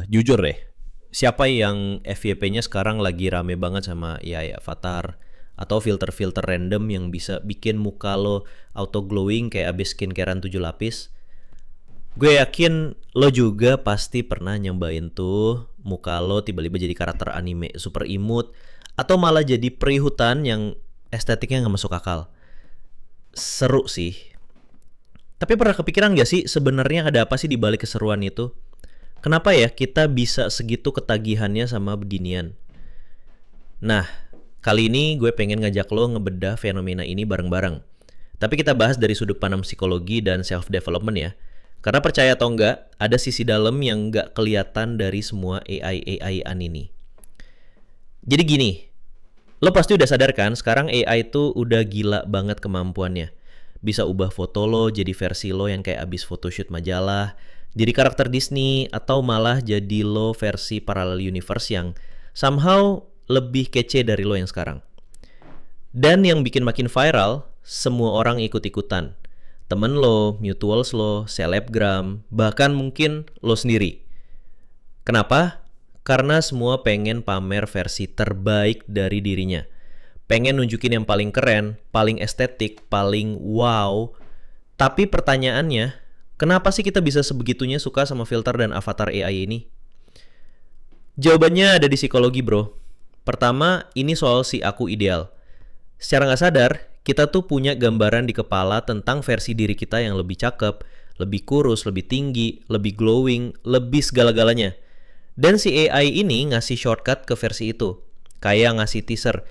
Jujur deh, siapa yang FYP-nya sekarang lagi rame banget sama AI avatar atau filter-filter random yang bisa bikin muka lo auto glowing kayak abis skincarean 7 lapis? Gue yakin lo juga pasti pernah nyobain tuh muka lo tiba-tiba jadi karakter anime super imut atau malah jadi peri hutan yang estetiknya nggak masuk akal. Seru sih. Tapi pernah kepikiran gak sih sebenarnya ada apa sih di balik keseruan itu? Kenapa ya kita bisa segitu ketagihannya sama beginian? Nah, kali ini gue pengen ngajak lo ngebedah fenomena ini bareng-bareng. Tapi kita bahas dari sudut pandang psikologi dan self-development ya. Karena percaya atau enggak, ada sisi dalam yang enggak kelihatan dari semua AI-AI-an ini. Jadi gini, lo pasti udah sadar kan sekarang AI itu udah gila banget kemampuannya. Bisa ubah foto lo jadi versi lo yang kayak abis photoshoot majalah, jadi karakter Disney, atau malah jadi lo versi parallel universe yang somehow lebih kece dari lo yang sekarang. Dan yang bikin makin viral, semua orang ikut-ikutan. Temen lo, mutuals lo, selebgram, bahkan mungkin lo sendiri. Kenapa? Karena semua pengen pamer versi terbaik dari dirinya. Pengen nunjukin yang paling keren, paling estetik, paling wow. Tapi pertanyaannya, kenapa sih kita bisa sebegitunya suka sama filter dan avatar AI ini? Jawabannya ada di psikologi, bro. Pertama, ini soal si aku ideal. Secara nggak sadar, kita tuh punya gambaran di kepala tentang versi diri kita yang lebih cakep, lebih kurus, lebih tinggi, lebih glowing, lebih segala-galanya. Dan si AI ini ngasih shortcut ke versi itu. Kayak ngasih teaser,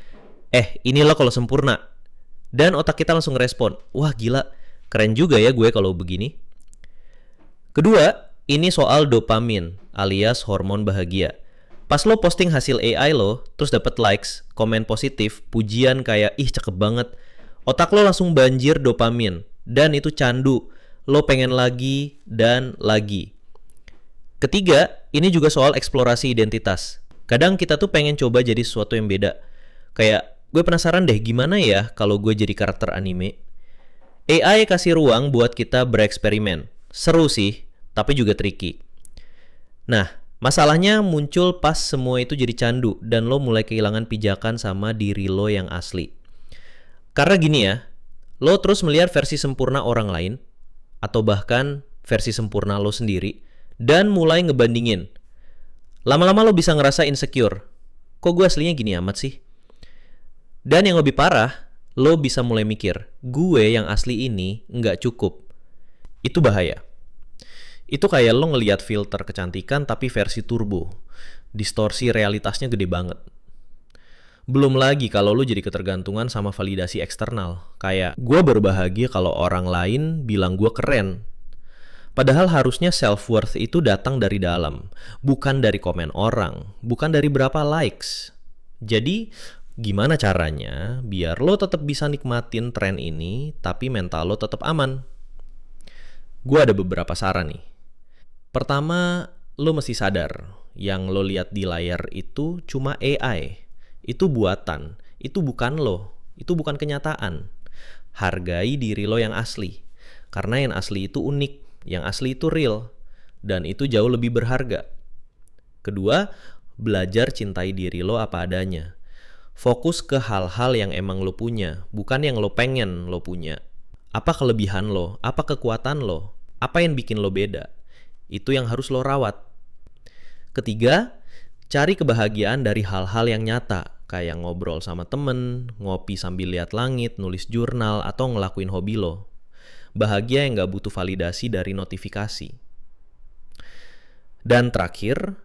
ini lo kalau sempurna. Dan otak kita langsung respon, wah gila, keren juga ya gue kalau begini. Kedua, ini soal dopamin alias hormon bahagia. Pas lo posting hasil AI lo, terus dapet likes, komen positif, pujian kayak ih cakep banget, otak lo langsung banjir dopamin. Dan itu candu, lo pengen lagi dan lagi. Ketiga, ini juga soal eksplorasi identitas. Kadang kita tuh pengen coba jadi sesuatu yang beda. Kayak, gue penasaran deh gimana ya kalau gue jadi karakter anime. AI kasih ruang buat kita bereksperimen. Seru sih, tapi juga tricky. Nah, masalahnya muncul pas semua itu jadi candu dan lo mulai kehilangan pijakan sama diri lo yang asli. Karena gini ya, lo terus melihat versi sempurna orang lain atau bahkan versi sempurna lo sendiri dan mulai ngebandingin. Lama-lama lo bisa ngerasa insecure. Kok gue aslinya gini amat sih? Dan yang lebih parah, lo bisa mulai mikir, gue yang asli ini nggak cukup. Itu bahaya. Itu kayak lo ngelihat filter kecantikan tapi versi turbo. Distorsi realitasnya gede banget. Belum lagi kalau lo jadi ketergantungan sama validasi eksternal. Kayak, gue baru bahagia kalau orang lain bilang gue keren. Padahal harusnya self-worth itu datang dari dalam. Bukan dari komen orang. Bukan dari berapa likes. Jadi, gimana caranya biar lo tetap bisa nikmatin tren ini tapi mental lo tetap aman? Gue ada beberapa saran nih. Pertama, lo mesti sadar yang lo lihat di layar itu cuma AI. Itu buatan, itu bukan lo, itu bukan kenyataan. Hargai diri lo yang asli. Karena yang asli itu unik, yang asli itu real, dan itu jauh lebih berharga. Kedua, belajar cintai diri lo apa adanya. Fokus ke hal-hal yang emang lo punya, bukan yang lo pengen lo punya. Apa kelebihan lo? Apa kekuatan lo? Apa yang bikin lo beda? Itu yang harus lo rawat. Ketiga, cari kebahagiaan dari hal-hal yang nyata, kayak ngobrol sama temen, ngopi sambil lihat langit, nulis jurnal, atau ngelakuin hobi lo. Bahagia yang gak butuh validasi dari notifikasi. Dan terakhir,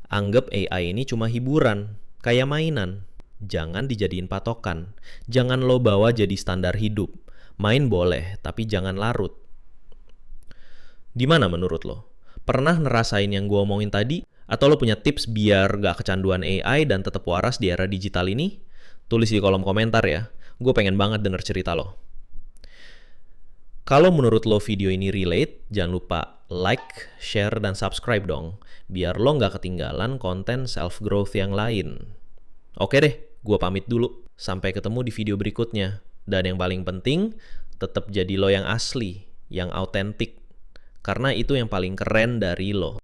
anggap AI ini cuma hiburan, kayak mainan. Jangan dijadiin patokan. Jangan lo bawa jadi standar hidup. Main boleh, tapi jangan larut. Gimana menurut lo? Pernah ngerasain yang gue omongin tadi? Atau lo punya tips biar gak kecanduan AI dan tetap waras di era digital ini? Tulis di kolom komentar ya. Gue pengen banget denger cerita lo. Kalau menurut lo video ini relate, jangan lupa like, share, dan subscribe dong. Biar lo gak ketinggalan konten self-growth yang lain. Oke deh, gue pamit dulu. Sampai ketemu di video berikutnya. Dan yang paling penting, tetap jadi lo yang asli, yang autentik. Karena itu yang paling keren dari lo.